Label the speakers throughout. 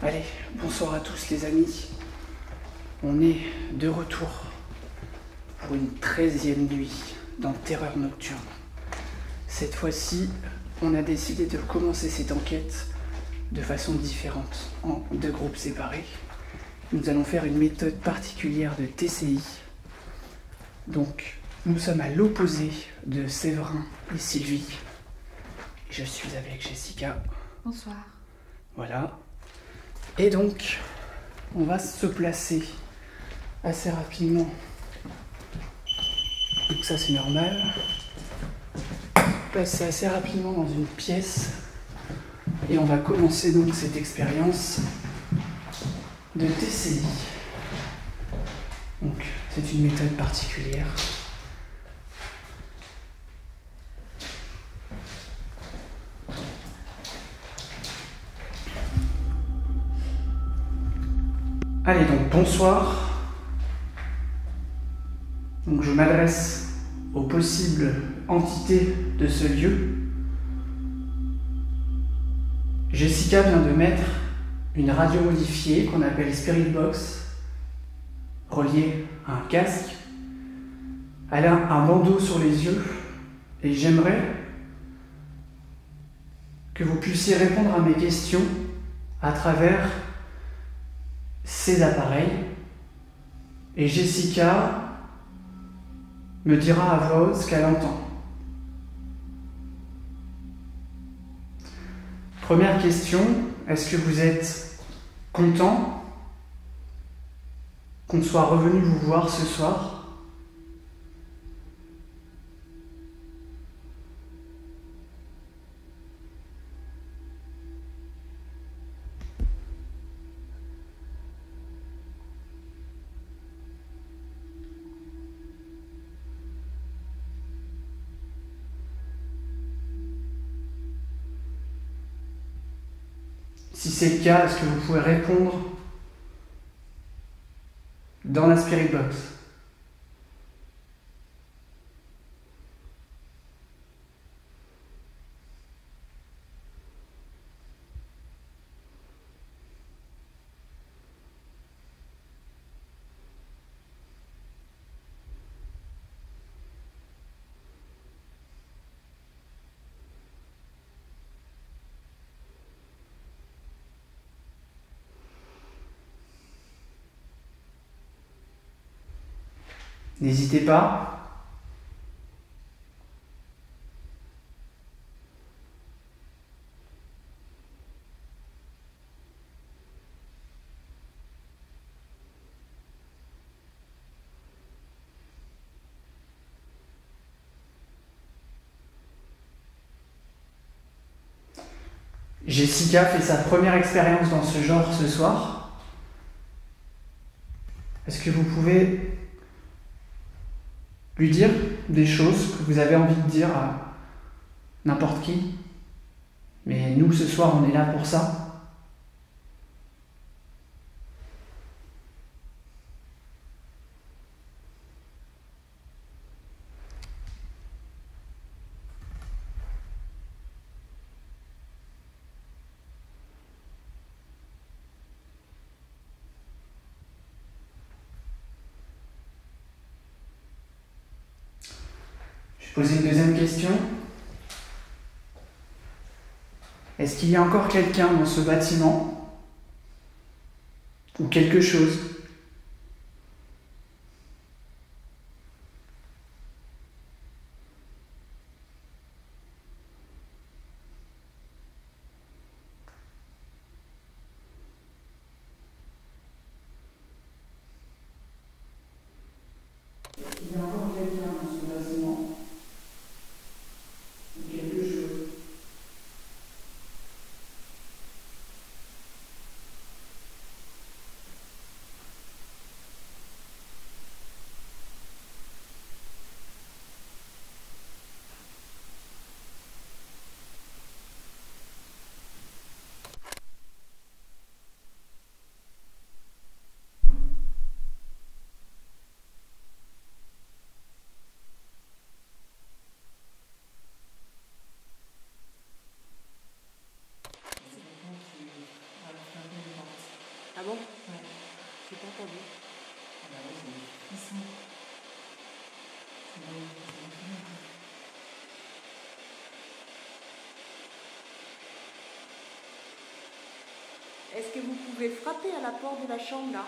Speaker 1: Allez, bonsoir à tous les amis. On est de retour pour une 13e nuit dans Terreur Nocturne. Cette fois-ci, on a décidé de commencer cette enquête de façon différente, en deux groupes séparés. Nous allons faire une méthode particulière de TCI. Donc, nous sommes à l'opposé de Séverin et Sylvie. Je suis avec Jessica.
Speaker 2: Bonsoir.
Speaker 1: Voilà. Et donc, on va se placer assez rapidement. Donc ça, c'est normal. Passer assez rapidement dans une pièce. Et on va commencer donc cette expérience de TCI. Donc, c'est une méthode particulière. Allez donc, bonsoir. Donc je m'adresse aux possibles entités de ce lieu. Jessica vient de mettre une radio modifiée qu'on appelle Spirit Box, reliée à un casque. Elle a un bandeau sur les yeux et j'aimerais que vous puissiez répondre à mes questions à travers ces appareils. Et Jessica me dira à voix haute ce qu'elle entend. Première question, est-ce que vous êtes content qu'on soit revenu vous voir ce soir ? Si c'est le cas, est-ce que vous pouvez répondre dans la Spirit Box ? N'hésitez pas. Jessica fait sa première expérience dans ce genre ce soir. Est-ce que vous pouvez lui dire des choses que vous avez envie de dire à n'importe qui? Mais nous, ce soir, on est là pour ça. Je vais poser une deuxième question. Est-ce qu'il y a encore quelqu'un dans ce bâtiment ou quelque chose ? Il y a encore quelqu'un dans ce bâtiment ou quelque chose.
Speaker 2: entendu. Est-ce que vous pouvez frapper à la porte de la chambre là?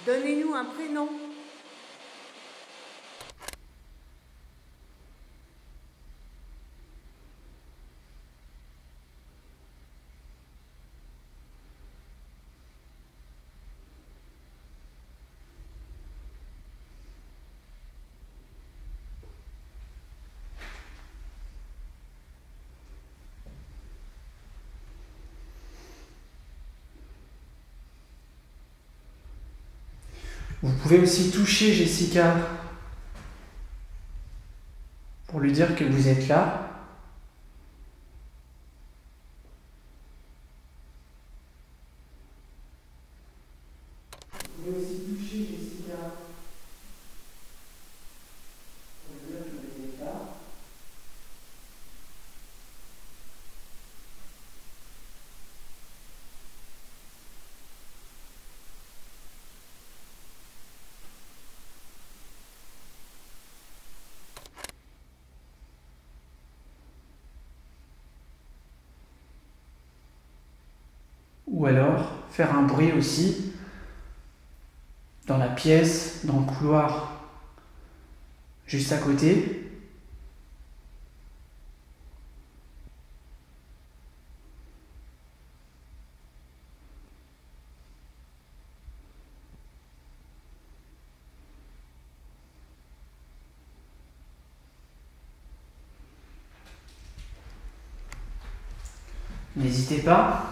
Speaker 2: Donnez-nous un prénom.
Speaker 1: Vous pouvez aussi toucher Jessica pour lui dire que vous êtes là. Vous pouvez aussi toucher Jessica pour lui dire que vous êtes là. Ou alors faire un bruit aussi dans la pièce, dans le couloir juste à côté. N'hésitez pas.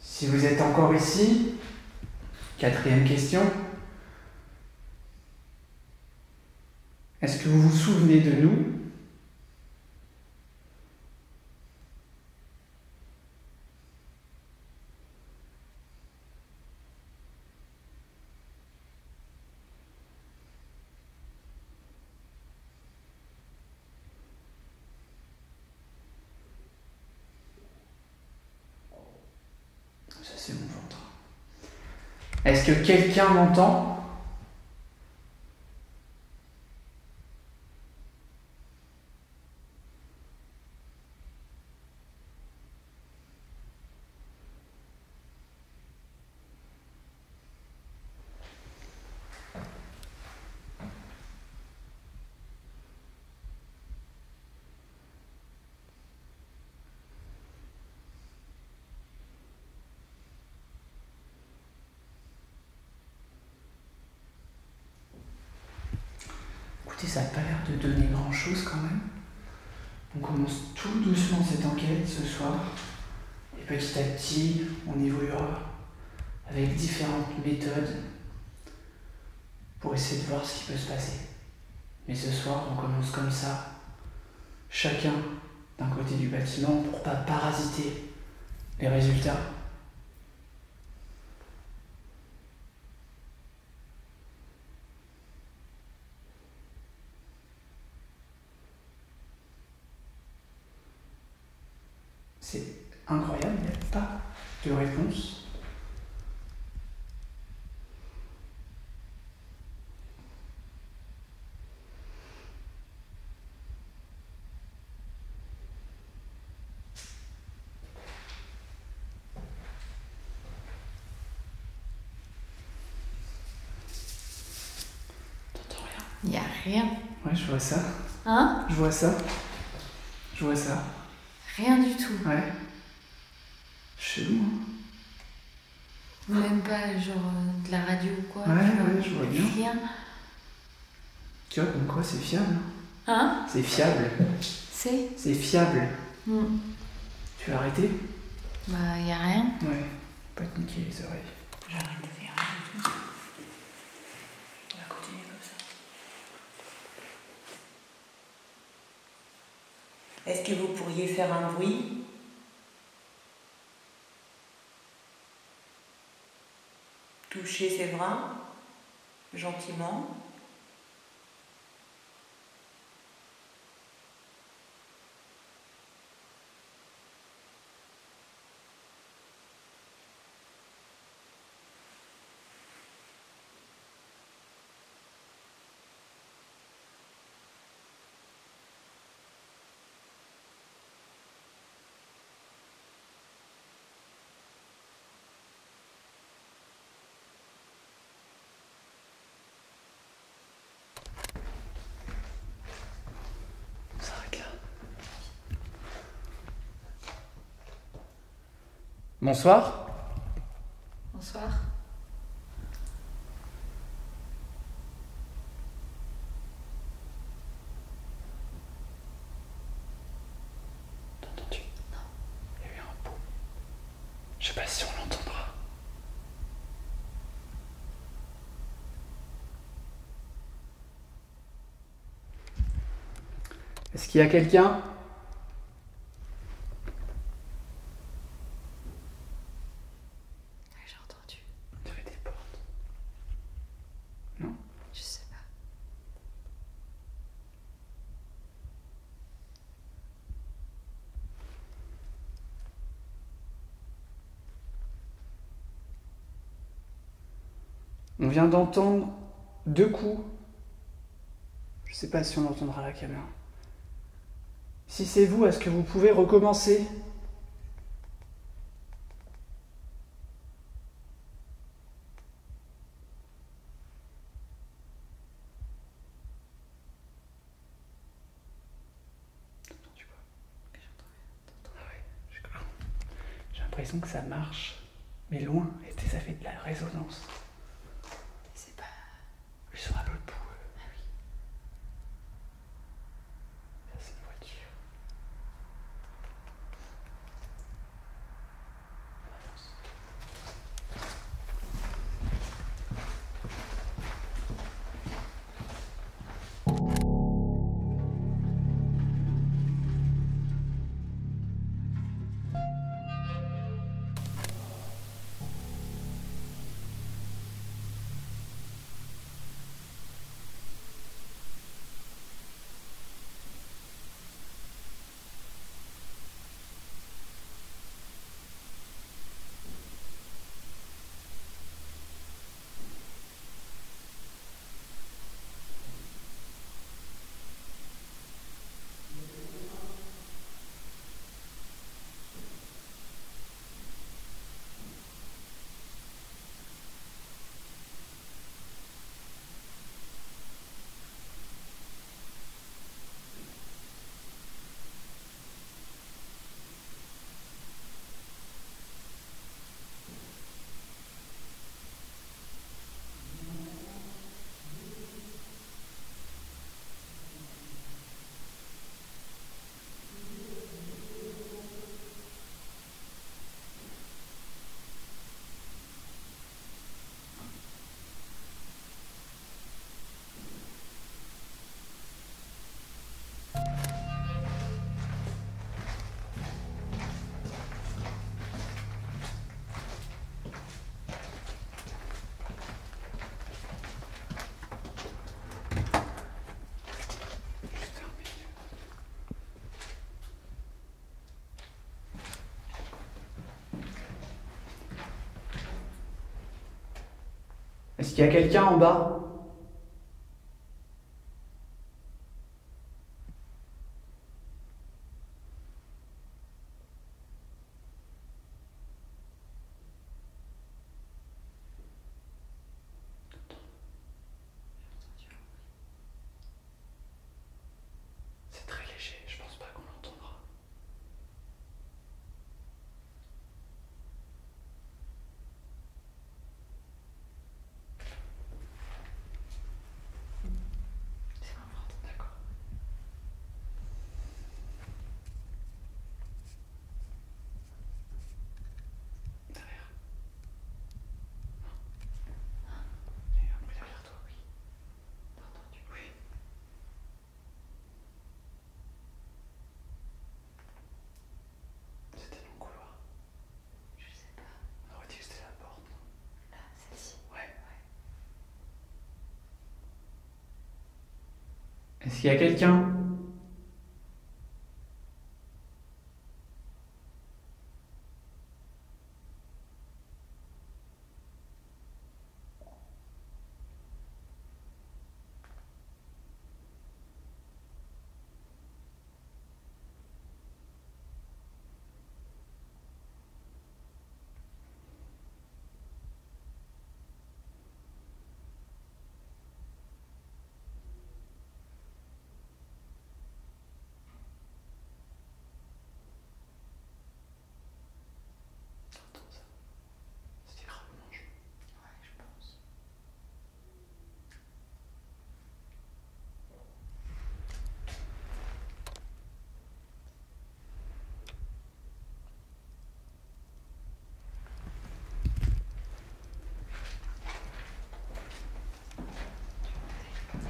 Speaker 1: Si vous êtes encore ici, 4e question. Est-ce que vous vous souvenez de nous ? Ça, c'est mon ventre. Est-ce que quelqu'un m'entend ? Écoutez, ça n'a pas l'air de donner grand-chose quand même. On commence tout doucement cette enquête ce soir. Et petit à petit, on évoluera avec différentes méthodes pour essayer de voir ce qui peut se passer. Mais ce soir, on commence comme ça, chacun d'un côté du bâtiment pour pas parasiter les résultats. C'est incroyable, il n'y a pas de réponse. T'entends rien?
Speaker 3: Il n'y a rien.
Speaker 1: Ouais, je vois ça.
Speaker 3: Hein?
Speaker 1: Je vois ça. Je vois ça.
Speaker 3: Rien du tout.
Speaker 1: Ouais. Chelou, hein.
Speaker 3: Même pas genre de la radio ou quoi.
Speaker 1: Ouais,
Speaker 3: tu
Speaker 1: ouais, je vois bien.
Speaker 3: Rien.
Speaker 1: Tu vois, comme quoi c'est fiable.
Speaker 3: Hein?
Speaker 1: C'est fiable.
Speaker 3: C'est?
Speaker 1: C'est fiable.
Speaker 3: Hmm.
Speaker 1: Tu vas arrêter?
Speaker 3: Bah, y a rien.
Speaker 1: Ouais. Pas te niquer les oreilles.
Speaker 3: J'arrête de faire rien du tout.
Speaker 1: On va continuer comme ça.
Speaker 4: Est-ce que vous pourriez faire un bruit? Toucher ses bras, gentiment.
Speaker 1: On s'arrête là. Bonsoir.
Speaker 3: Bonsoir.
Speaker 1: T'as entendu? Non. Il y a eu un bout. Je sais pas si on l'entendra. Est-ce qu'il y a quelqu'un?
Speaker 3: J'ai entendu.
Speaker 1: Derrière des portes. Non?
Speaker 3: Je sais pas.
Speaker 1: On vient d'entendre 2 coups. Je sais pas si on entendra la caméra. Si c'est vous, est-ce que vous pouvez recommencer? T'as entendu quoi? Ah ouais, j'ai l'impression que ça marche, mais loin, et ça fait de la résonance.
Speaker 3: C'est pas.
Speaker 1: Je suis à l'autre bout.
Speaker 3: Ah oui.
Speaker 1: Ça, c'est une voiture. Est-ce qu'il y a quelqu'un en bas? C'est très léger, je pense pas qu'on l'entendra. C'est pas fort, d'accord. Derrière. Non. Il y a un bruit derrière toi, oui. T'as entendu? Oui. C'était dans le couloir.
Speaker 3: Je sais pas.
Speaker 1: On aurait dit que c'était la porte.
Speaker 3: Là, celle-ci.
Speaker 1: Ouais. Est-ce qu'il y a quelqu'un? T'entends ça? C'est grave, mange.
Speaker 3: Ouais, je pense.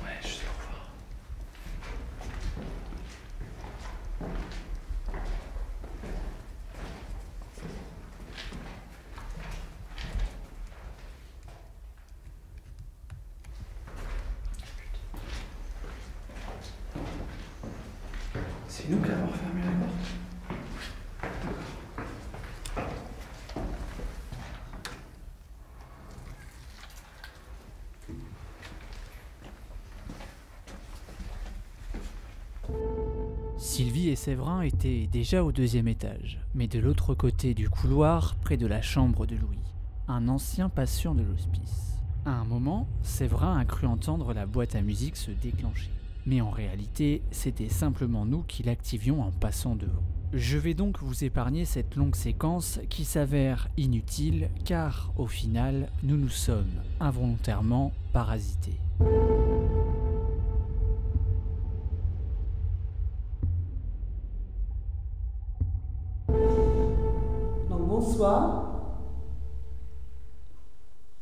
Speaker 1: Ouais, je sais pas voir. C'est nous qui avons refermé la porte.
Speaker 5: Sylvie et Séverin étaient déjà au 2e étage, mais de l'autre côté du couloir, près de la chambre de Louis, un ancien patient de l'hospice. À un moment, Séverin a cru entendre la boîte à musique se déclencher. Mais en réalité, c'était simplement nous qui l'activions en passant devant. Je vais donc vous épargner cette longue séquence qui s'avère inutile car, au final, nous nous sommes involontairement parasités.
Speaker 6: Donc bonsoir.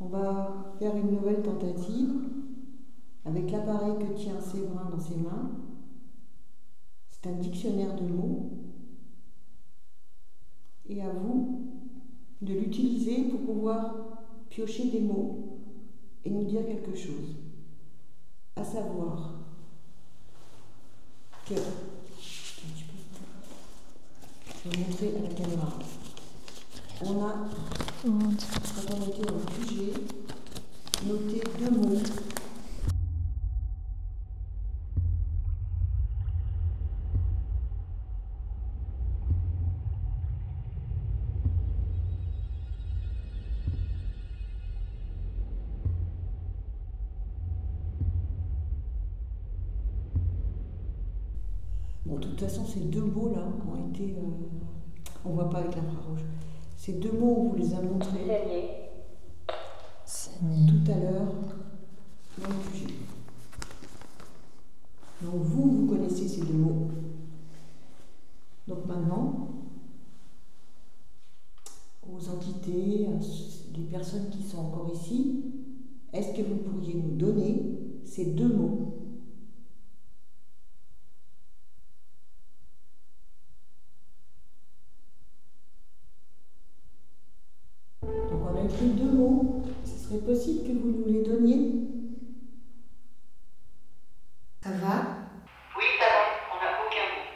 Speaker 6: On va faire une nouvelle tentative avec l'appareil que tient Séverin dans ses mains. C'est un dictionnaire de mots. Et à vous de l'utiliser pour pouvoir piocher des mots et nous dire quelque chose. À savoir que... Je vais montrer à la caméra. On a, quand on était au QG, noté 2 mots. Bon, de toute façon, ces 2 mots-là ont été... on ne voit pas avec l'infrarouge. Ces 2 mots, on vous les a montrés tout à l'heure dans le QG. Donc vous connaissez ces 2 mots. Donc maintenant, aux entités, les personnes qui sont encore ici, est-ce que vous pourriez nous donner ces 2 mots ? Donc on a écrit 2 mots. Ce serait possible que vous nous les donniez ?
Speaker 3: Ça va?
Speaker 4: Oui, ça va, on n'a aucun mot.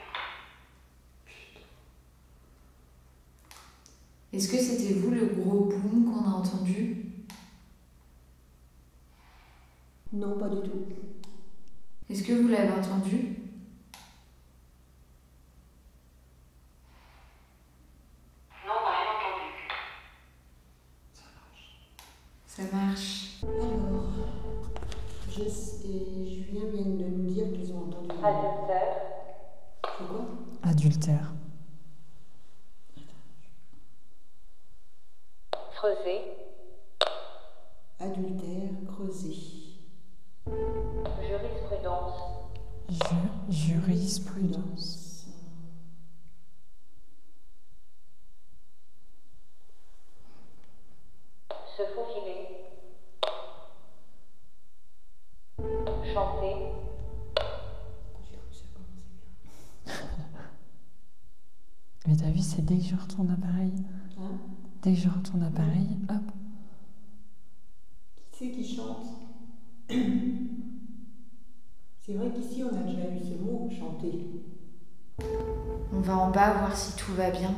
Speaker 3: Est-ce que c'était vous le gros boom qu'on a entendu? Est-ce que vous l'avez entendu?
Speaker 4: Non, on n'a rien entendu.
Speaker 3: Ça marche.
Speaker 6: Alors, Jess et Julien viennent de nous dire qu'ils ont entendu.
Speaker 4: Adultère.
Speaker 6: C'est quoi?
Speaker 7: Adultère.
Speaker 4: Creuser.
Speaker 6: Adultère, creusé.
Speaker 4: Jurisprudence.
Speaker 7: Jurisprudence.
Speaker 4: Se faufiler. Chanter.
Speaker 6: J'ai cru que ça commençait bien.
Speaker 7: Mais t'as vu, c'est dès que je retourne à Paris.
Speaker 6: Hein?
Speaker 7: Dès que je retourne à Paris, hop.
Speaker 6: Qui c'est qui chante? C'est vrai qu'ici on a déjà eu ce mot, chanter.
Speaker 3: On va en bas voir si tout va bien.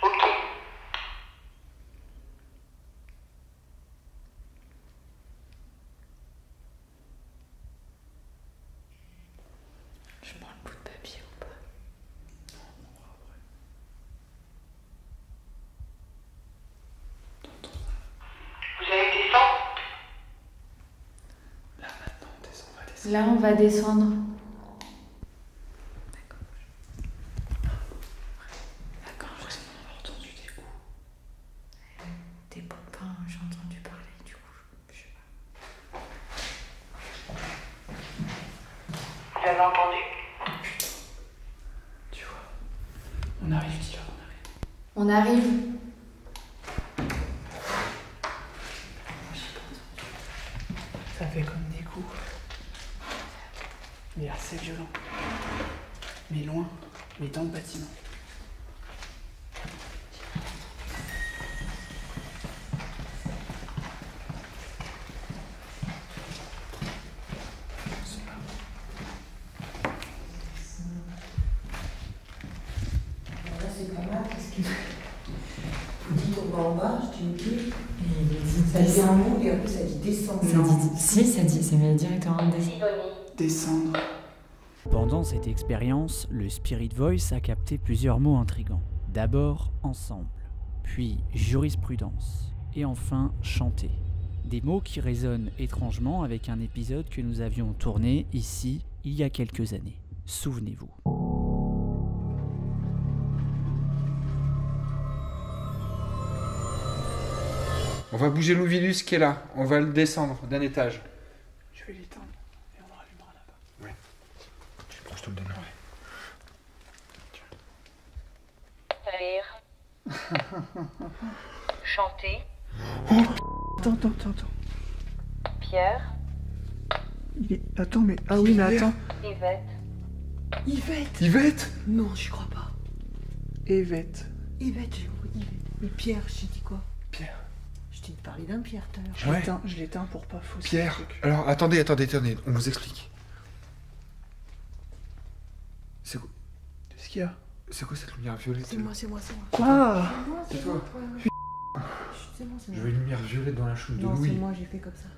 Speaker 4: Ok.
Speaker 3: Je prends le bout de papier ou pas?
Speaker 4: Vous avez descendu.
Speaker 1: Là maintenant, on descend, on va descendre.
Speaker 3: Là, on va descendre.
Speaker 1: D'accord, on a entendu des coups.
Speaker 3: Des copains, j'ai entendu parler, du coup, je sais pas.
Speaker 4: Vous avez entendu?
Speaker 1: Tu vois. On arrive, dis-leur, on arrive.
Speaker 3: On arrive.
Speaker 1: Ça fait comme des coups. Mais assez violents. Mais loin, mais dans le bâtiment. Ils sont là.
Speaker 6: Alors là c'est pas mal parce qu'il dit qu'on va en bas, je dis ok. Ça dit un mot et après ça dit descendre.
Speaker 7: Si, ça met directement en descendre.
Speaker 4: Sidonie.
Speaker 1: Descendre.
Speaker 5: Pendant cette expérience, le Spirit Voice a capté plusieurs mots intrigants. D'abord ensemble, puis jurisprudence, et enfin chanter. Des mots qui résonnent étrangement avec un épisode que nous avions tourné ici il y a quelques années. Souvenez-vous.
Speaker 8: On va bouger l'Ouvilus qui est là. On va le descendre d'un étage.
Speaker 1: Je vais l'éteindre et on rallumera là-bas.
Speaker 8: Je te le donne.
Speaker 4: Rire. Chanter.
Speaker 1: Attends.
Speaker 4: Pierre.
Speaker 1: Attends, mais. Ah oui, mais attends.
Speaker 4: Yvette.
Speaker 6: Yvette!
Speaker 8: Yvette!
Speaker 6: Non, j'y crois pas.
Speaker 1: Yvette.
Speaker 6: Yvette, j'ai compris Yvette. Mais Pierre, je t'ai dit quoi?
Speaker 1: Pierre.
Speaker 6: Je t'ai parlé d'un Pierre tout à l'heure.
Speaker 8: Ouais.
Speaker 1: Je l'éteins pour pas fausser
Speaker 8: Pierre.
Speaker 1: le truc.
Speaker 8: Alors, attendez, on vous explique. C'est quoi,
Speaker 1: Qu'est-ce qu'il y a?
Speaker 8: c'est quoi cette lumière violette?
Speaker 6: C'est moi.
Speaker 1: Ah
Speaker 8: C'est toi.
Speaker 6: C'est moi.
Speaker 8: Je veux une lumière violette dans la chambre de
Speaker 6: Non, c'est
Speaker 8: Louis.
Speaker 6: moi, j'ai fait comme ça.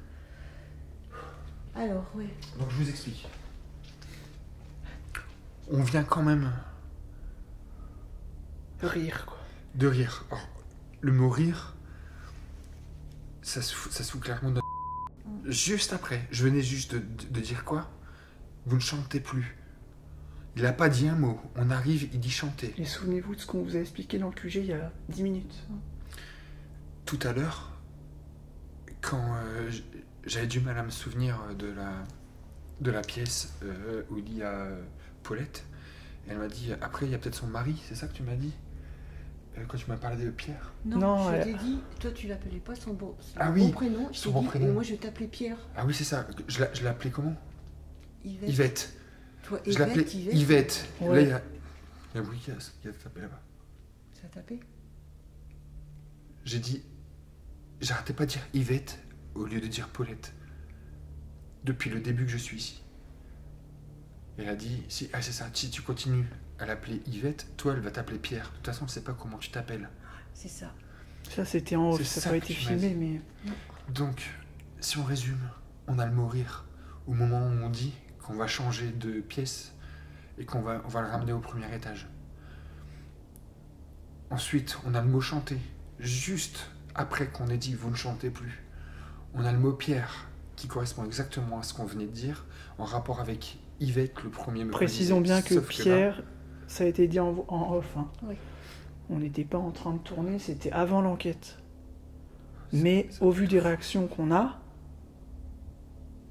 Speaker 6: Alors, ouais.
Speaker 8: Donc je vous explique. On vient quand même
Speaker 1: Rire, quoi.
Speaker 8: de rire. Alors, le mot rire, ça se fout clairement de... Juste après, je venais juste de dire quoi? Vous ne chantez plus. Il a pas dit un mot. On arrive, il dit chanter.
Speaker 1: Et souvenez-vous de ce qu'on vous a expliqué dans le QG il y a 10 minutes.
Speaker 8: Tout à l'heure, quand j'avais du mal à me souvenir de la pièce où il y a Paulette, elle m'a dit, après il y a peut-être son mari, c'est ça que tu m'as dit? Quand tu m'as parlé de Pierre?
Speaker 1: Non,
Speaker 6: je
Speaker 1: elle-
Speaker 6: t'ai dit, toi tu l'appelais pas son bon,
Speaker 8: Ah oui,
Speaker 6: prénom. Je
Speaker 8: son
Speaker 6: t'ai
Speaker 8: bon
Speaker 6: dit,
Speaker 8: prénom.
Speaker 6: et moi je vais t'appeler Pierre.
Speaker 8: Ah oui, c'est ça. Je l'ai appelé comment?
Speaker 6: Yvette.
Speaker 8: Yvette.
Speaker 6: Toi,
Speaker 8: Je l'appelais
Speaker 6: Yvette.
Speaker 8: Yvette.
Speaker 1: Ouais.
Speaker 8: Là, il y a oui, il y a tapé là-bas.
Speaker 6: Ça a tapé?
Speaker 8: J'ai dit, j'arrêtais pas de dire Yvette au lieu de dire Paulette. Depuis le début que je suis ici. Elle a dit, si, ah c'est ça, si tu continues elle appelait Yvette, toi, elle va t'appeler Pierre. De toute façon, elle sait pas comment tu t'appelles.
Speaker 6: C'est ça.
Speaker 1: Ça, c'était en off,
Speaker 8: C'est
Speaker 1: ça
Speaker 8: ça
Speaker 1: n'a pas
Speaker 8: que
Speaker 1: été
Speaker 8: tu m'as
Speaker 1: filmé,
Speaker 8: dit.
Speaker 1: mais...
Speaker 8: Donc, si on résume, on a le mot rire au moment où on dit qu'on va changer de pièce et on va le ramener au premier étage. Ensuite, on a le mot chanter, juste après qu'on ait dit vous ne chantez plus. On a le mot Pierre, qui correspond exactement à ce qu'on venait de dire, en rapport avec Yvette, le premier me
Speaker 1: Précisons
Speaker 8: disait,
Speaker 1: bien que
Speaker 8: sauf
Speaker 1: Pierre, ça a été dit en off. Hein.
Speaker 6: Oui.
Speaker 1: On n'était pas en train de tourner, c'était avant l'enquête. Mais au vu des réactions qu'on a,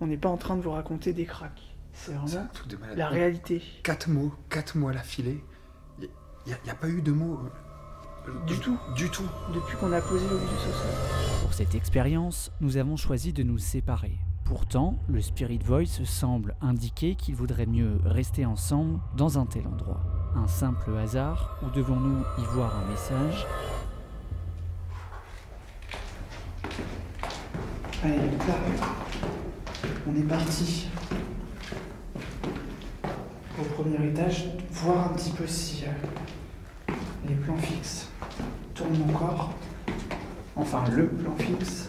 Speaker 1: on n'est pas en train de vous raconter des cracks. C'est
Speaker 8: c'est un
Speaker 1: vraiment
Speaker 8: truc de malade.
Speaker 1: la réalité.
Speaker 8: 4 mots à l'affilée. Il n'y a pas eu de mots.
Speaker 1: Du tout.
Speaker 8: Du tout.
Speaker 1: Depuis qu'on a posé le vidéo social.
Speaker 5: Pour cette expérience, nous avons choisi de nous séparer. Pourtant, le Spirit Voice semble indiquer qu'il vaudrait mieux rester ensemble dans un tel endroit. Un simple hasard, ou devons-nous y voir un message?
Speaker 1: Allez, donc là, on est parti au premier étage, voir un petit peu si les plans fixes tournent encore. Enfin, le plan fixe.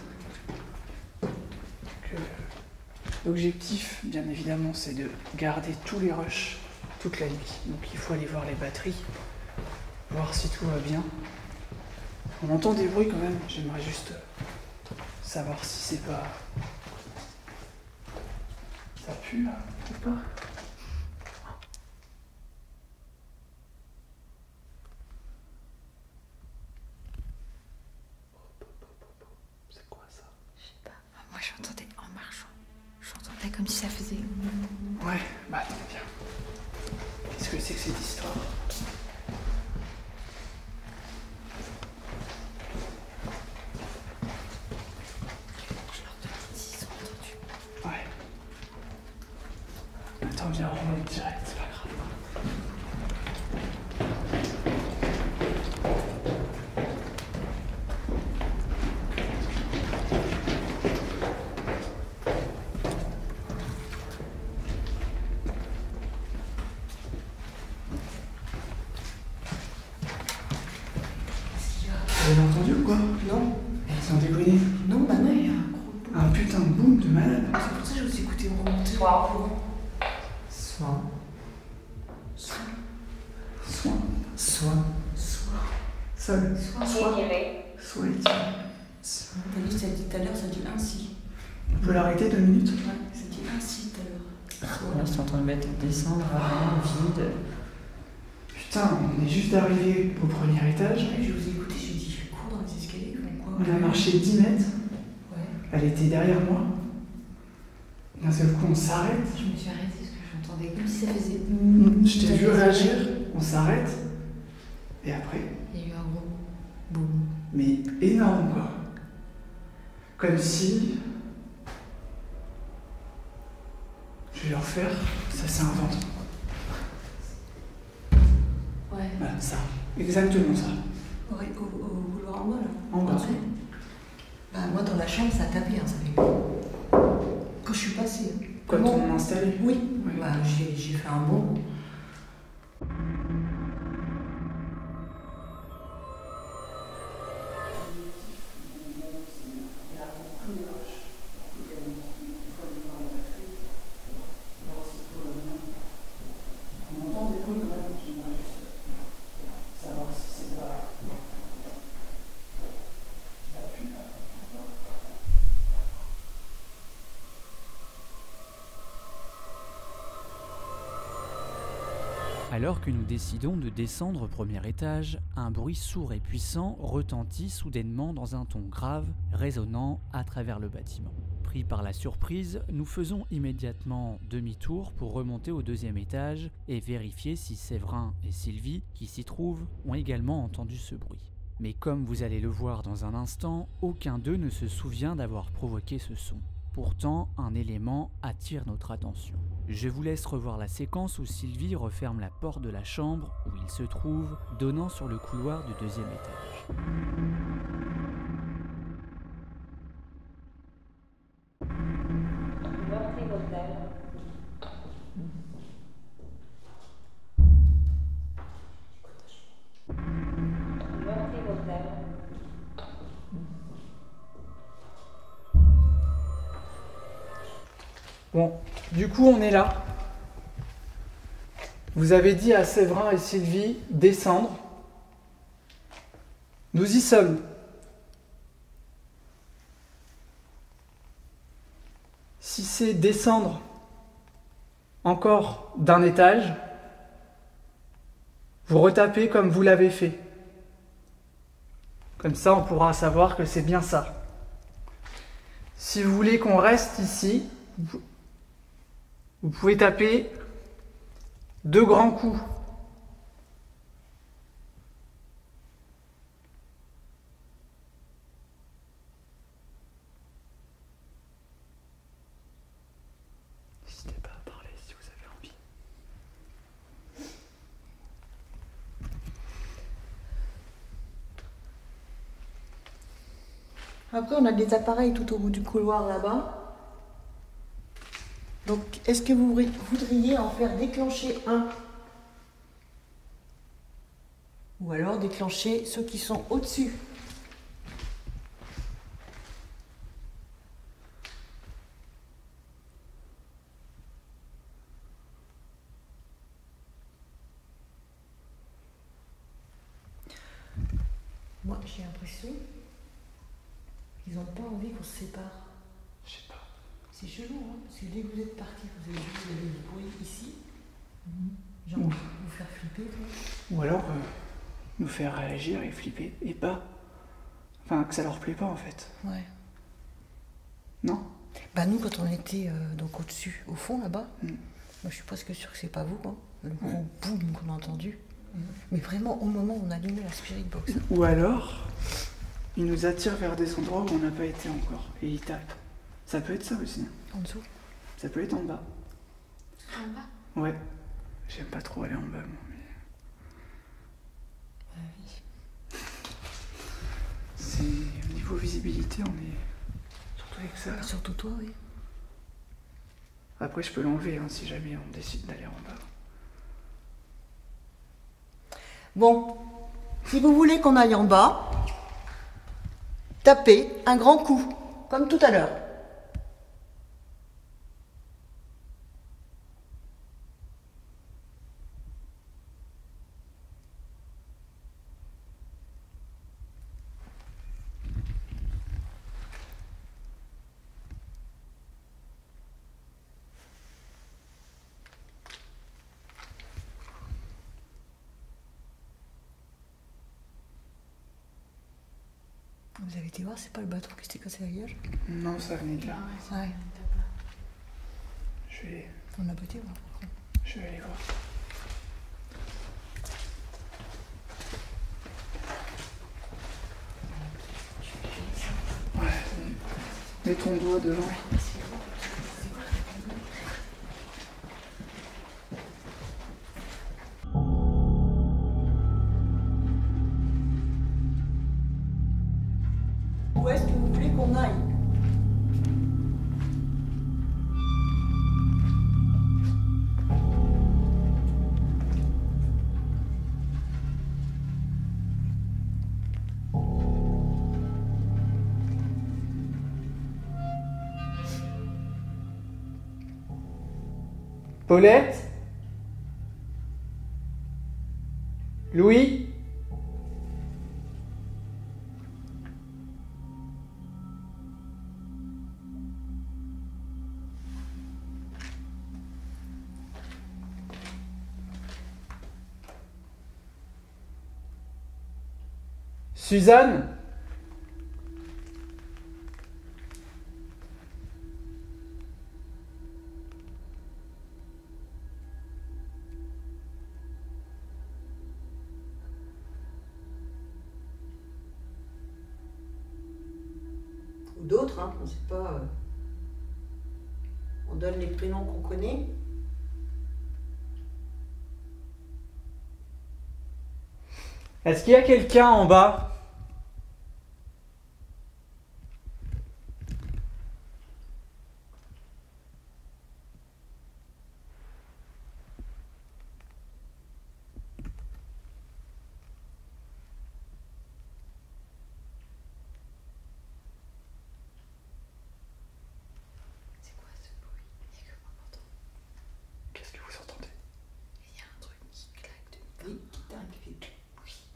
Speaker 1: L'objectif, bien évidemment, c'est de garder tous les rushs toute la nuit. Donc il faut aller voir les batteries, voir si tout va bien. On entend des bruits quand même, j'aimerais juste savoir si c'est pas... Ça pue là, ou pas? C'est quoi ça?
Speaker 3: Je sais pas. Moi j'entendais en marchant. J'entendais comme si ça faisait.
Speaker 1: Ouais, bah attends, viens. Qu'est-ce que c'est que cette histoire?
Speaker 3: Je leur demande s'ils ont entendu.
Speaker 1: Ouais. Attends, viens, on remonte direct, c'est pas grave. Vous avez entendu ou quoi?
Speaker 6: Non.
Speaker 1: Sans déconner.
Speaker 6: Non, bah non.
Speaker 3: Il y a un gros bout.
Speaker 1: Un putain de boom de malade.
Speaker 6: C'est pour ça que je vous écoutais remonter.
Speaker 4: Soir.
Speaker 1: Soin. Soin.
Speaker 6: Soit.
Speaker 1: Seul.
Speaker 4: Étiré.
Speaker 1: Soit étiré.
Speaker 6: T'as dit, ça dit tout à l'heure, ça dit ainsi.
Speaker 1: On peut l'arrêter 2 minutes?
Speaker 6: Ouais, ça dit ainsi tout à l'heure.
Speaker 7: Là, je suis en train de mettre descendre, avant, vide.
Speaker 1: Putain, on est juste arrivé au premier étage.
Speaker 6: Ouais, je vous ai écouté, j'ai dit, je cours dans les escaliers, ils font quoi?
Speaker 1: On a marché 10 mètres.
Speaker 6: Ouais.
Speaker 1: Elle était derrière moi. D'un seul coup, on s'arrête.
Speaker 3: Je me suis arrêtée parce que j'entendais comme si ça faisait.
Speaker 1: Je t'ai vu réagir. On s'arrête. Et après,
Speaker 3: Il y a eu un gros boum.
Speaker 1: mais énorme quoi. Comme si. Je vais le refaire. Ça s'invente.
Speaker 3: Ouais.
Speaker 1: Voilà, ça. Exactement ça.
Speaker 6: Ouais, au couloir en bas, là.
Speaker 1: En bas.
Speaker 6: Ouais. Bah, moi, dans la chambre, ça a tapé, hein, ça fait. Quand je suis passée.
Speaker 1: Quand
Speaker 6: Comment
Speaker 1: on a installé.
Speaker 6: Oui.
Speaker 1: Ouais.
Speaker 6: Bah, j'ai fait un bond.
Speaker 5: Alors que nous décidons de descendre au premier étage, un bruit sourd et puissant retentit soudainement dans un ton grave, résonnant à travers le bâtiment. Pris par la surprise, nous faisons immédiatement demi-tour pour remonter au deuxième étage et vérifier si Séverin et Sylvie, qui s'y trouvent, ont également entendu ce bruit. Mais comme vous allez le voir dans un instant, aucun d'eux ne se souvient d'avoir provoqué ce son. Pourtant, un élément attire notre attention. Je vous laisse revoir la séquence où Sylvie referme la porte de la chambre où il se trouve, donnant sur le couloir du deuxième étage.
Speaker 4: Meurthe et Motel.
Speaker 1: Bon, du coup, on est là. Vous avez dit à Séverin et Sylvie descendre. Nous y sommes. Si c'est descendre encore d'un étage, vous retapez comme vous l'avez fait. Comme ça, on pourra savoir que c'est bien ça. Si vous voulez qu'on reste ici, vous pouvez taper 2 grands coups. N'hésitez pas à parler si vous avez envie.
Speaker 6: Après, on a des appareils tout au bout du couloir là-bas. Donc, est-ce que vous voudriez en faire déclencher un? Ou alors déclencher ceux qui sont au-dessus? Moi, j'ai l'impression qu'ils n'ont pas envie qu'on se sépare.
Speaker 1: Je sais pas.
Speaker 6: C'est chelou, hein, parce que dès que vous êtes parti, vous avez vu qu'il y avait du bruit ici. Genre, vous faire flipper, quoi.
Speaker 1: Ou alors nous faire réagir et flipper et pas. Enfin, que ça leur plaît pas en fait.
Speaker 6: Ouais.
Speaker 1: Non?
Speaker 6: Bah nous, quand on était donc au-dessus, au fond là-bas, moi je suis presque sûre que c'est pas vous, hein, le gros boum qu'on a entendu. Mais vraiment au moment où on allumait la spirit box.
Speaker 1: Ou alors, ils nous attirent vers des endroits où on n'a pas été encore et ils tapent. Ça peut être ça aussi.
Speaker 6: En dessous.
Speaker 1: Ça peut être en bas.
Speaker 3: En bas?
Speaker 1: Ouais. J'aime pas trop aller en bas, moi. Mais... C'est au niveau visibilité, on est surtout avec ça.
Speaker 6: Surtout toi, oui.
Speaker 1: Après, je peux l'enlever hein, si jamais on décide d'aller en bas.
Speaker 6: Bon, si vous voulez qu'on aille en bas, tapez un grand coup, comme tout à l'heure. Vous avez été voir, c'est pas le bateau qui s'était cassé la gueule?
Speaker 1: Non, ça venait de là.
Speaker 6: Ouais.
Speaker 1: Je vais
Speaker 6: On a pas été voir.
Speaker 1: aller voir. Ouais, mets ton doigt devant.
Speaker 6: Où est-ce que vous voulez qu'on aille?
Speaker 1: Paulette? Louis? Suzanne?
Speaker 6: Ou d'autres, hein, on ne sait pas. On donne les prénoms qu'on connaît.
Speaker 1: Est-ce qu'il y a quelqu'un en bas?
Speaker 3: C'est quoi ce bruit?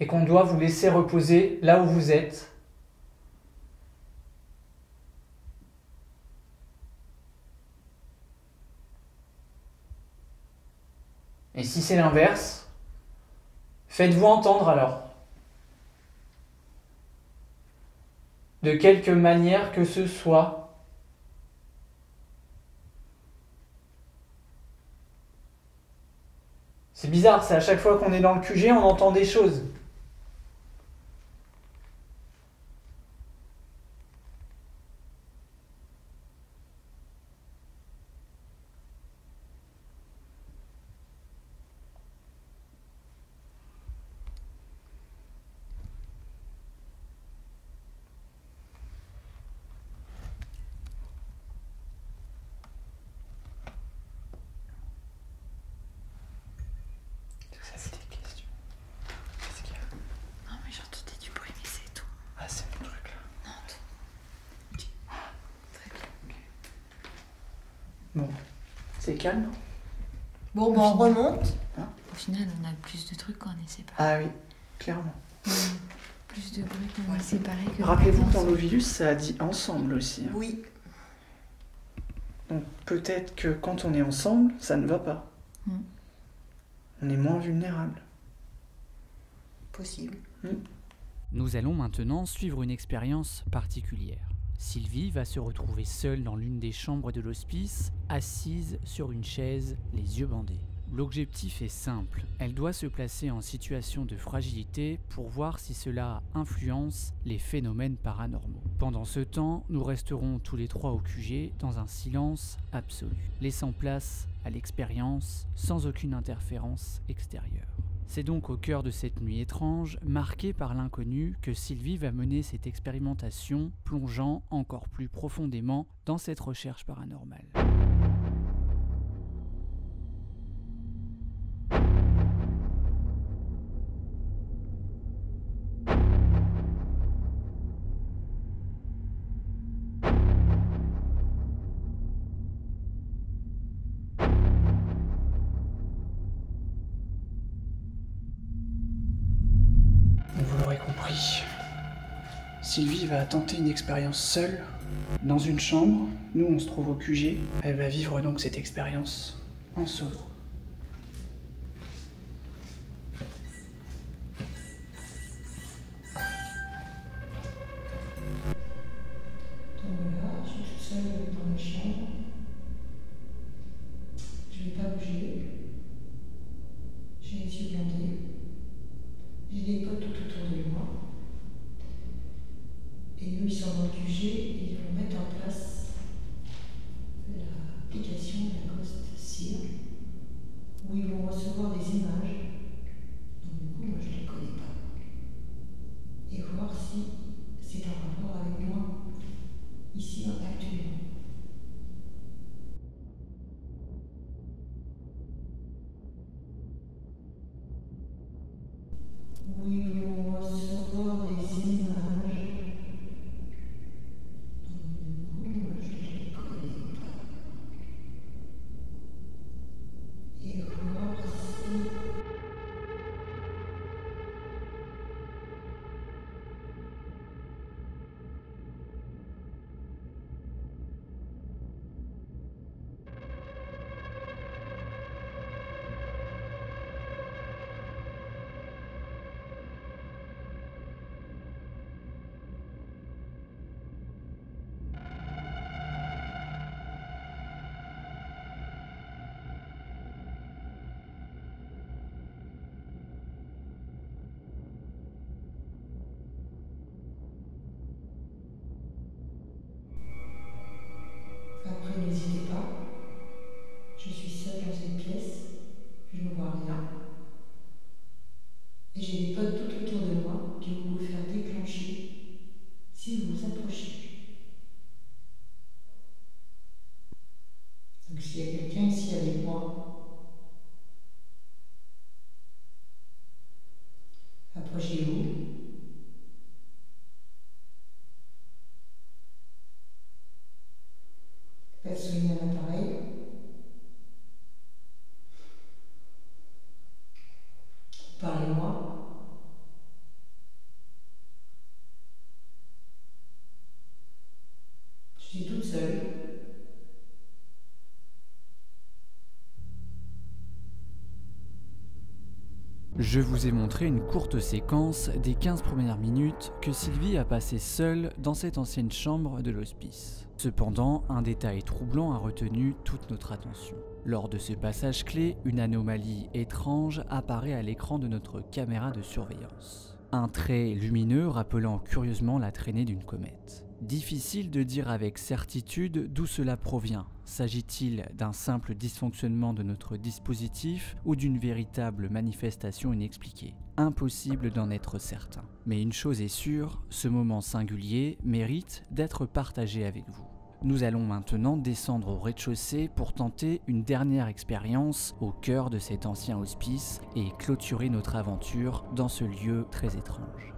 Speaker 1: et qu'on doit vous laisser reposer là où vous êtes. Et si c'est l'inverse, faites-vous entendre alors. De quelque manière que ce soit. C'est bizarre, c'est à chaque fois qu'on est dans le QG, on entend des choses.
Speaker 3: Non, mais j'entendais du bruit, mais c'est tout.
Speaker 1: Ah, c'est mon truc là.
Speaker 3: Non, tout. Très bien.
Speaker 1: Bon, c'est calme.
Speaker 6: Bon, ben on remonte.
Speaker 3: Au final, on a plus de trucs quand on est séparés.
Speaker 1: Ah oui, clairement.
Speaker 3: Plus de bruit quand on est séparés que...
Speaker 1: Rappelez-vous que dans Novilus, ça a dit ensemble aussi.
Speaker 6: Oui.
Speaker 1: Donc peut-être que quand on est ensemble, ça ne va pas. On est moins vulnérable.
Speaker 6: Possible.
Speaker 5: Nous allons maintenant suivre une expérience particulière. Sylvie va se retrouver seule dans l'une des chambres de l'hospice, assise sur une chaise, les yeux bandés. L'objectif est simple, elle doit se placer en situation de fragilité pour voir si cela influence les phénomènes paranormaux. Pendant ce temps, nous resterons tous les trois au QG dans un silence absolu, laissant place à l'expérience sans aucune interférence extérieure. C'est donc au cœur de cette nuit étrange, marquée par l'inconnu, que Sylvie va mener cette expérimentation, plongeant encore plus profondément dans cette recherche paranormale.
Speaker 1: Vous l'aurez compris, Sylvie va tenter une expérience seule, dans une chambre. Nous, on se trouve au QG. Elle va vivre donc cette expérience en solo.
Speaker 6: Donc voilà, je suis toute seule dans la chambre. Je ne vais pas bouger. J'ai les yeux bandés. J'ai des potes tout autour de moi. Et eux, ils sont dans le QG et ils vont mettre en place l'application de la Ghost Seer.
Speaker 5: Je vous ai montré une courte séquence des 15 premières minutes que Sylvie a passées seule dans cette ancienne chambre de l'hospice. Cependant, un détail troublant a retenu toute notre attention. Lors de ce passage clé, une anomalie étrange apparaît à l'écran de notre caméra de surveillance. Un trait lumineux rappelant curieusement la traînée d'une comète. Difficile de dire avec certitude d'où cela provient. S'agit-il d'un simple dysfonctionnement de notre dispositif ou d'une véritable manifestation inexpliquée? Impossible d'en être certain. Mais une chose est sûre, ce moment singulier mérite d'être partagé avec vous. Nous allons maintenant descendre au rez-de-chaussée pour tenter une dernière expérience au cœur de cet ancien hospice et clôturer notre aventure dans ce lieu très étrange.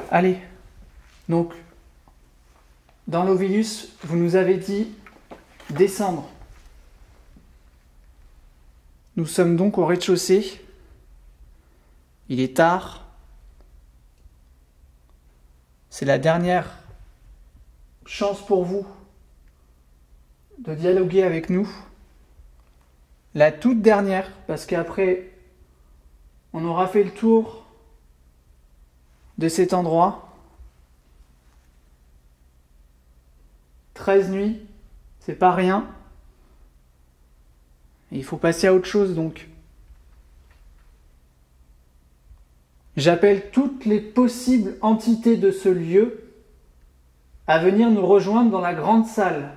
Speaker 1: Allez, donc, dans l'Ovilus, vous nous avez dit descendre. Nous sommes donc au rez-de-chaussée. Il est tard. C'est la dernière chance pour vous de dialoguer avec nous. La toute dernière, parce qu'après, on aura fait le tour de cet endroit. 13 nuits, c'est pas rien. Et il faut passer à autre chose donc. J'appelle toutes les possibles entités de ce lieu à venir nous rejoindre dans la grande salle.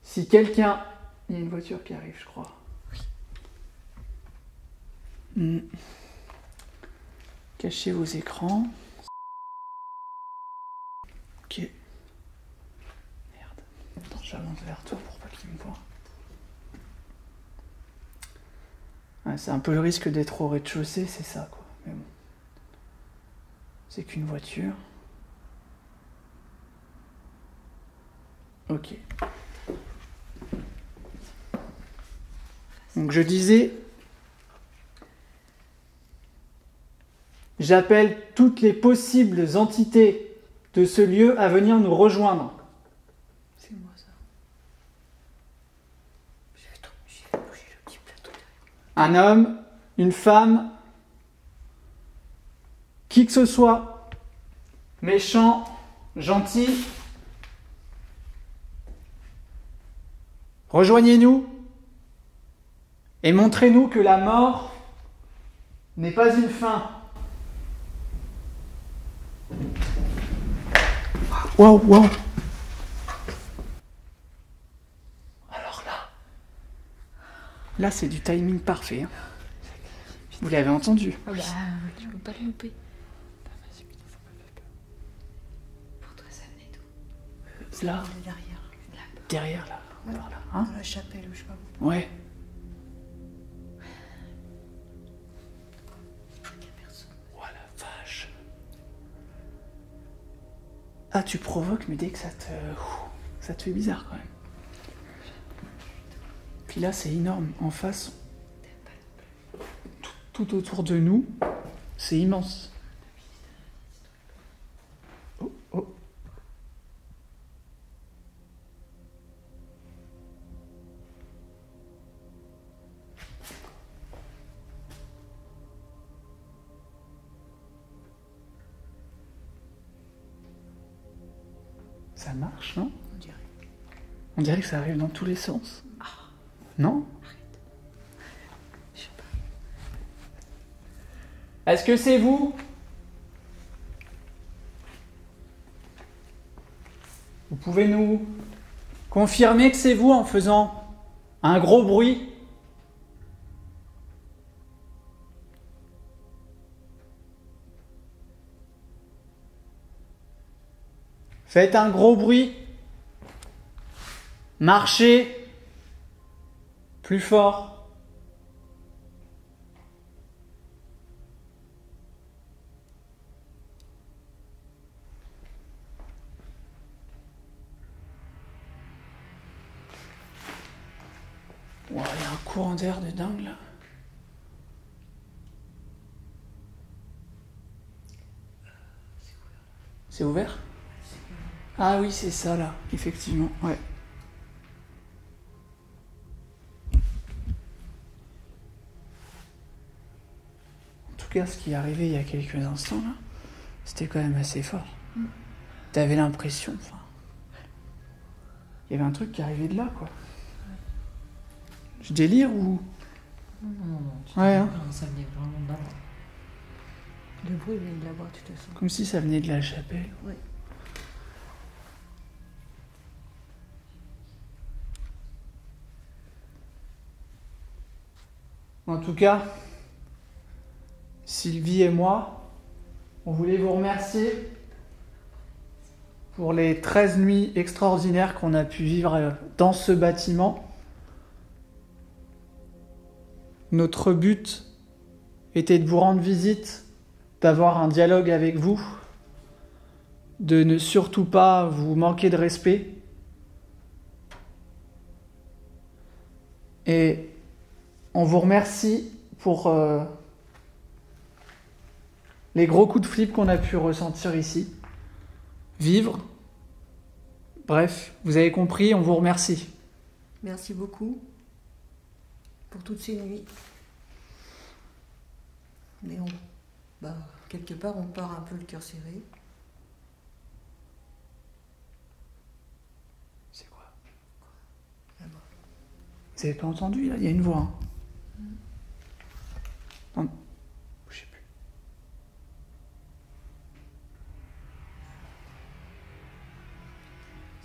Speaker 1: Si quelqu'un... Il y a une voiture qui arrive, je crois. Oui. Cachez vos écrans. Ok. Merde. Attends, j'avance vers toi pour pas qu'il me voie. Ouais, c'est un peu le risque d'être au rez-de-chaussée, c'est ça, quoi. Mais bon. C'est qu'une voiture. Ok. Donc je disais... J'appelle toutes les possibles entités de ce lieu à venir nous rejoindre.
Speaker 3: C'est moi ça. J'ai fait bouger le petit plateau.
Speaker 1: Un homme, une femme, qui que ce soit, méchant, gentil, rejoignez-nous et montrez-nous que la mort n'est pas une fin. Waouh, waouh. Alors là c'est du timing parfait. Hein. Vous l'avez entendu?
Speaker 3: Ah bah, tu peux pas le louper.
Speaker 1: Là.
Speaker 6: Derrière.
Speaker 1: Derrière, là.
Speaker 6: Ouais.
Speaker 1: Par là. Hein?
Speaker 6: Dans la chapelle, ou je sais pas où.
Speaker 1: Ouais.
Speaker 6: Il y a personne.
Speaker 1: Oh la vache. Ah, tu provoques, mais dès que ça te fait bizarre quand même. Puis là, c'est énorme. En face, tout autour de nous, c'est immense. Oh, oh. Ça marche, non?
Speaker 6: On dirait.
Speaker 1: On dirait que ça arrive dans tous les sens. Non?
Speaker 6: Je sais pas.
Speaker 1: Est-ce que c'est vous? Vous pouvez nous confirmer que c'est vous en faisant un gros bruit? Faites un gros bruit. Marchez. Plus fort. Wow, il y a un courant d'air de dingue là. C'est ouvert? Ah oui, c'est ça là, effectivement, ouais. En tout cas, ce qui est arrivé il y a quelques instants là, c'était quand même assez fort. T'avais l'impression, enfin, il y avait un truc qui arrivait de là, quoi. Je délire ou...
Speaker 3: Non.
Speaker 1: Ouais, hein.
Speaker 3: Ça venait vraiment de là.
Speaker 6: Le bruit vient de là-bas, de toute façon.
Speaker 1: Comme si ça venait de la chapelle.
Speaker 6: Ouais.
Speaker 1: En tout cas, Sylvie et moi, on voulait vous remercier pour les 13 nuits extraordinaires qu'on a pu vivre dans ce bâtiment. Notre but était de vous rendre visite, d'avoir un dialogue avec vous, de ne surtout pas vous manquer de respect. Et on vous remercie pour les gros coups de flip qu'on a pu ressentir ici. Vivre. Bref, vous avez compris, on vous remercie.
Speaker 6: Merci beaucoup pour toutes ces nuits. Mais quelque part, on part un peu le cœur serré.
Speaker 1: C'est quoi?
Speaker 6: Là-bas.
Speaker 1: Vous avez pas entendu là? Il y a une voix. Hein. Non, je sais plus.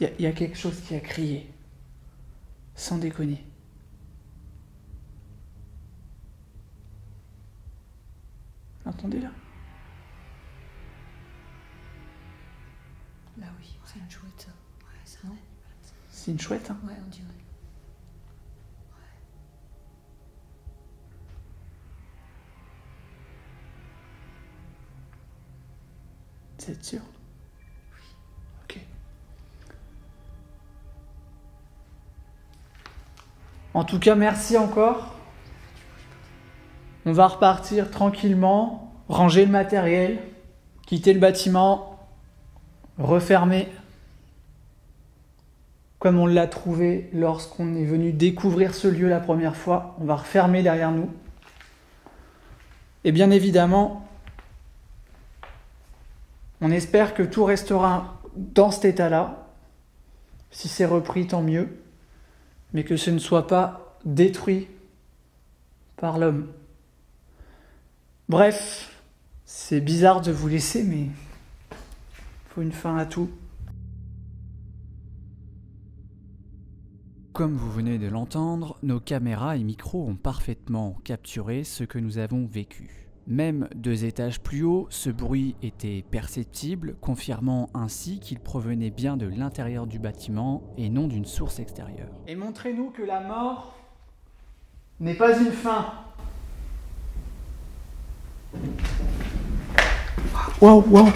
Speaker 1: Il y a quelque chose qui a crié. Sans déconner. Entendez là?
Speaker 6: Là, oui, c'est une chouette, ça. Ouais, ça. Non?
Speaker 1: C'est une chouette, hein?
Speaker 6: Ouais, on dirait.
Speaker 1: Vous êtes sûr? Oui. Ok. En tout cas, merci encore. On va repartir tranquillement, ranger le matériel, quitter le bâtiment, refermer comme on l'a trouvé lorsqu'on est venu découvrir ce lieu la première fois. On va refermer derrière nous. Et bien évidemment, on espère que tout restera dans cet état-là. Si c'est repris, tant mieux. Mais que ce ne soit pas détruit par l'homme. Bref, c'est bizarre de vous laisser, mais il faut une fin à tout.
Speaker 5: Comme vous venez de l'entendre, nos caméras et micros ont parfaitement capturé ce que nous avons vécu. Même 2 étages plus haut, ce bruit était perceptible, confirmant ainsi qu'il provenait bien de l'intérieur du bâtiment et non d'une source extérieure.
Speaker 1: Et montrez-nous que la mort n'est pas une fin. Wow, wow.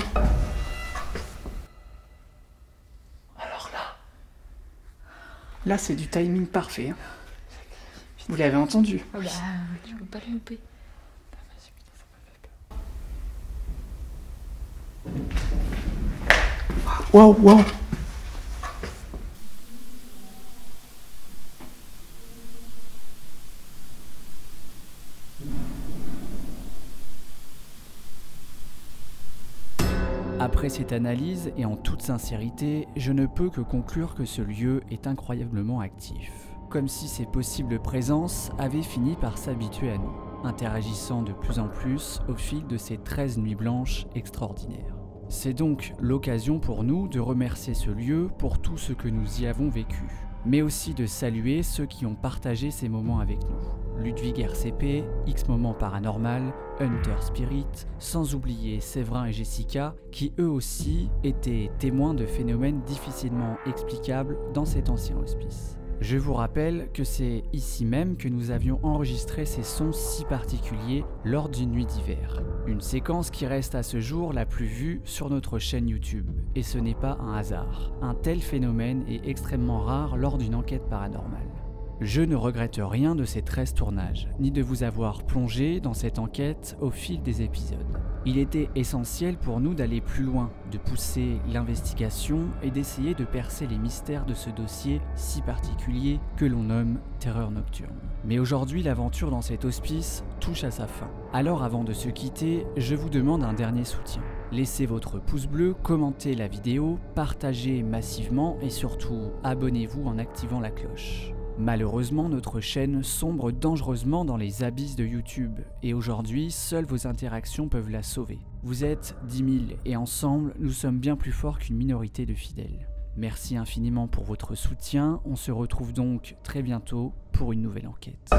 Speaker 1: Alors là c'est du timing parfait. Hein. Vous l'avez entendu?
Speaker 3: Ah bah, tu peux pas le louper.
Speaker 1: Wow, wow.
Speaker 5: Après cette analyse, et en toute sincérité, je ne peux que conclure que ce lieu est incroyablement actif. Comme si ces possibles présences avaient fini par s'habituer à nous, interagissant de plus en plus au fil de ces 13 nuits blanches extraordinaires. C'est donc l'occasion pour nous de remercier ce lieu pour tout ce que nous y avons vécu, mais aussi de saluer ceux qui ont partagé ces moments avec nous. Ludwig RCP, X Moment Paranormal, Hunter Spirit, sans oublier Séverin et Jessica, qui eux aussi étaient témoins de phénomènes difficilement explicables dans cet ancien hospice. Je vous rappelle que c'est ici même que nous avions enregistré ces sons si particuliers lors d'une nuit d'hiver. Une séquence qui reste à ce jour la plus vue sur notre chaîne YouTube. Et ce n'est pas un hasard. Un tel phénomène est extrêmement rare lors d'une enquête paranormale. Je ne regrette rien de ces 13 tournages, ni de vous avoir plongé dans cette enquête au fil des épisodes. Il était essentiel pour nous d'aller plus loin, de pousser l'investigation et d'essayer de percer les mystères de ce dossier si particulier que l'on nomme Terreur Nocturne. Mais aujourd'hui, l'aventure dans cet hospice touche à sa fin. Alors avant de se quitter, je vous demande un dernier soutien. Laissez votre pouce bleu, commentez la vidéo, partagez massivement et surtout abonnez-vous en activant la cloche. Malheureusement, notre chaîne sombre dangereusement dans les abysses de YouTube et aujourd'hui, seules vos interactions peuvent la sauver. Vous êtes 10 000 et ensemble, nous sommes bien plus forts qu'une minorité de fidèles. Merci infiniment pour votre soutien, on se retrouve donc très bientôt pour une nouvelle enquête.